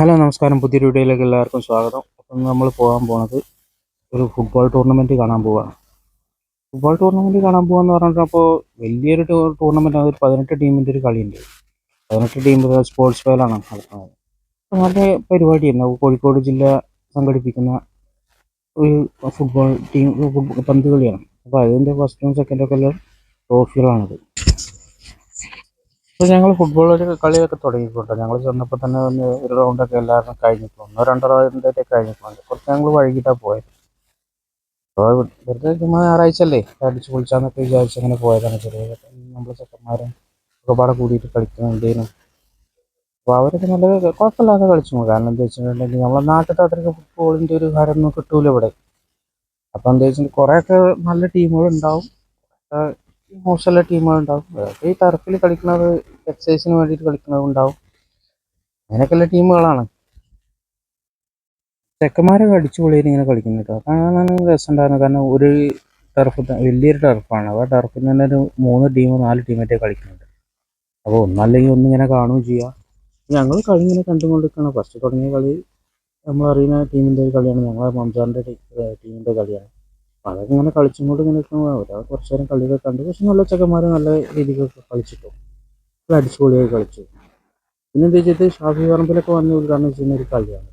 Hello നമസ്കാരം, പുതിയൊരു വീഡിയോയിലേക്ക് എല്ലാവർക്കും സ്വാഗതം. അപ്പം നമ്മൾ പോകാൻ പോകുന്നത് ഒരു ഫുട്ബോൾ ടൂർണമെൻറ്റ് കാണാൻ പോവുകയാണ്. ഫുട്ബോൾ ടൂർണമെൻറ്റ് കാണാൻ പോകാന്ന് പറഞ്ഞപ്പോൾ വലിയൊരു ടൂർണമെൻറ്റ്, അതൊരു 18 ടീമിൻ്റെ ഒരു കളിയുണ്ട്. 18 ടീം സ്പോർട്സ് ഫെയറാണ് നടക്കുന്നത്. അപ്പോൾ നല്ല പരിപാടിയായിരുന്നു. കോഴിക്കോട് ജില്ല സംഘടിപ്പിക്കുന്ന ഒരു ഫുട്ബോൾ ടീം പന്ത് കളിയാണ്. അപ്പോൾ അതിൻ്റെ ഫസ്റ്റും സെക്കൻഡും ഒക്കെ ഉള്ള ട്രോഫികളാണത്. അപ്പോൾ ഞങ്ങൾ ഫുട്ബോൾ കളിയൊക്കെ തുടങ്ങിയിട്ടുണ്ട്. ഞങ്ങൾ ചെന്നപ്പോൾ തന്നെ ഒരു റൗണ്ടൊക്കെ എല്ലാവരും കഴിഞ്ഞിട്ടുണ്ട്. ഒന്നോ രണ്ടോ റൗണ്ടൊക്കെ കഴിഞ്ഞിട്ടുണ്ട്. കുറച്ച് ഞങ്ങൾ വൈകിട്ടാണ് പോയത്. അപ്പോൾ വെറുതെ ചുമ്മാ ഞായറാഴ്ച അല്ലേ, അടിച്ച് പൊളിച്ചാന്നൊക്കെ വിചാരിച്ച് അങ്ങനെ പോയതാണ്. ചെറിയ നമ്മൾ ചെക്കന്മാരും ഒരുപാട് കൂടിയിട്ട് കളിക്കുന്നുണ്ടേനും. അപ്പോൾ അവരൊക്കെ നല്ല കുഴപ്പമില്ലാതെ കളിച്ചു. കാരണം എന്താ വെച്ചിട്ടുണ്ടെങ്കിൽ നമ്മളെ നാട്ടിലത്തെ അത്രയ്ക്ക് ഫുട്ബോളിൻ്റെ ഒരു ഹരമൊന്നും കിട്ടൂല ഇവിടെ. അപ്പോൾ എന്താ വെച്ചാൽ കുറേയൊക്കെ നല്ല ടീമുകളുണ്ടാവും, മോശമുള്ള ടീമുകളുണ്ടാവും. ഈ ടർഫിൽ കളിക്കുന്നത് എക്സസൈസിന് വേണ്ടിയിട്ട് കളിക്കുന്നതുണ്ടാവും. അങ്ങനെയൊക്കെയുള്ള ടീമുകളാണ്. ചെക്കന്മാരൊക്കെ അടിച്ചു പൊളിയായിട്ട് ഇങ്ങനെ കളിക്കുന്നു കേട്ടോ. കാണാൻ രസമുണ്ടായിരുന്നു. കാരണം ഒരു ടർഫ്, വലിയൊരു ടർഫാണ്. അപ്പോൾ ആ ടർഫിൽ തന്നെ ഒരു 3 ടീം 4 ടീമായിട്ടേ കളിക്കുന്നുണ്ട്. അപ്പോൾ ഒന്നല്ലെങ്കിൽ ഒന്നിങ്ങനെ കാണുകയും ചെയ്യാം. ഞങ്ങൾ കളി ഇങ്ങനെ കണ്ടുകൊണ്ടിരിക്കുകയാണ്. ഫസ്റ്റ് തുടങ്ങിയ കളി നമ്മളറിയുന്ന ടീമിൻ്റെ ഒരു കളിയാണ്. ഞങ്ങളെ മംസാറിൻ്റെ ടീമിൻ്റെ കളിയാണ്. അപ്പോൾ അതൊക്കെ ഇങ്ങനെ കളിച്ചും കൊണ്ട് ഇങ്ങനെ നിൽക്കുമ്പോൾ ഒരാൾ കുറച്ച് നേരം കളിയൊക്കെ കണ്ടു. പക്ഷെ നല്ല ചെക്കന്മാർ നല്ല രീതിക്കൊക്കെ കളിച്ചിട്ടു. അടിച്ചു പൊളിയായി കളിച്ചു. പിന്നെ എന്താ വെച്ചിട്ട് ഷാഫി പറമ്പിലൊക്കെ വന്ന് ഉദ്ഘാടനം ചെയ്യുന്ന ഒരു കളിയാണ്.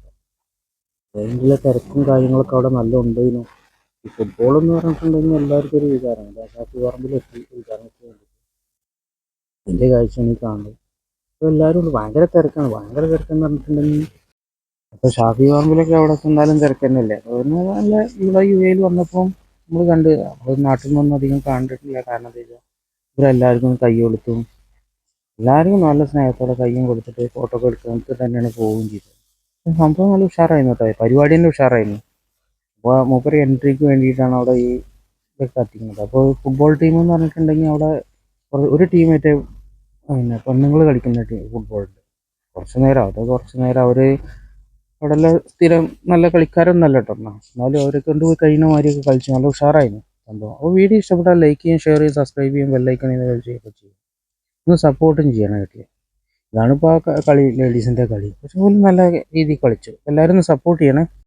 ഭയങ്കര തിരക്കും കാര്യങ്ങളൊക്കെ അവിടെ നല്ല ഉണ്ടായിരുന്നു. ഈ ഫുട്ബോൾ എന്ന് പറഞ്ഞിട്ടുണ്ടെങ്കിൽ എല്ലാവർക്കും ഒരു വികാരമാണ്. ഷാഫി പറമ്പിലെത്തി ഉദ്ഘാടനത്തിന് വേണ്ടി അതിൻ്റെ കാഴ്ചയാണ് ഈ കാണുന്നത്. അപ്പോൾ എല്ലാവരും ഉണ്ട്. ഭയങ്കര തിരക്കാണ്. ഭയങ്കര തിരക്കെന്ന് പറഞ്ഞിട്ടുണ്ടെങ്കിൽ അപ്പോൾ ഷാഫി പറമ്പിലൊക്കെ അവിടെ ചെന്നാലും തിരക്ക് തന്നെയല്ലേ. അതുകൊണ്ട് നല്ല ഇവിടെ യു എയിൽ വന്നപ്പോൾ നമ്മൾ കണ്ട്, നമ്മൾ നാട്ടിൽ നിന്നൊന്നും അധികം കണ്ടിട്ടില്ല. കാരണം എന്താ വെച്ചാൽ ഇവരെല്ലാവർക്കും കൈ കൊടുത്തും എല്ലാവർക്കും നല്ല സ്നേഹത്തോടെ കയ്യും കൊടുത്തിട്ട് ഫോട്ടോ ഒക്കെ എടുക്കുന്നത് തന്നെയാണ് പോവുകയും ചെയ്തത്. സംഭവം നല്ല ഉഷാറായിരുന്നു കേട്ടോ. പരിപാടി തന്നെ ഉഷാറായിരുന്നു. അപ്പോൾ മൂപ്പര് എൻട്രിക്ക് വേണ്ടിയിട്ടാണ് അവിടെ ഈ ഇതൊക്കെ കത്തിക്കുന്നത്. അപ്പോൾ ഫുട്ബോൾ ടീം എന്ന് പറഞ്ഞിട്ടുണ്ടെങ്കിൽ അവിടെ ഒരു ടീമായിട്ട് പിന്നെ പെണ്ണുങ്ങൾ കളിക്കുന്ന ഫുട്ബോളുണ്ട്. കുറച്ച് നേരം അവർ അവിടെ എല്ലാം സ്ഥിരം നല്ല കളിക്കാരൊന്നല്ല കേട്ടോ. എന്നാലും അവരെ കൊണ്ട് പോയി കഴിയുന്ന മാതിരിയൊക്കെ കളിച്ചു. നല്ല ഉഷാറായിരുന്നു സംഭവം. അപ്പോൾ വീഡിയോ ഇഷ്ടപ്പെട്ടാൽ ലൈക്ക് ചെയ്യും, ഷെയർ ചെയ്യും, സബ്സ്ക്രൈബ് ചെയ്യും, ബെല്ലൈക്കൺ ചെയ്യുകയൊക്കെ ചെയ്യും. ഒന്ന് സപ്പോർട്ടും ചെയ്യണം കേട്ടില്ലേ. ഇതാണ് ഇപ്പോൾ ആ കളി, ലേഡീസിൻ്റെ കളി. പക്ഷെ പോലും നല്ല രീതിയിൽ കളിച്ചു. എല്ലാവരും ഒന്ന് സപ്പോർട്ട് ചെയ്യണേ.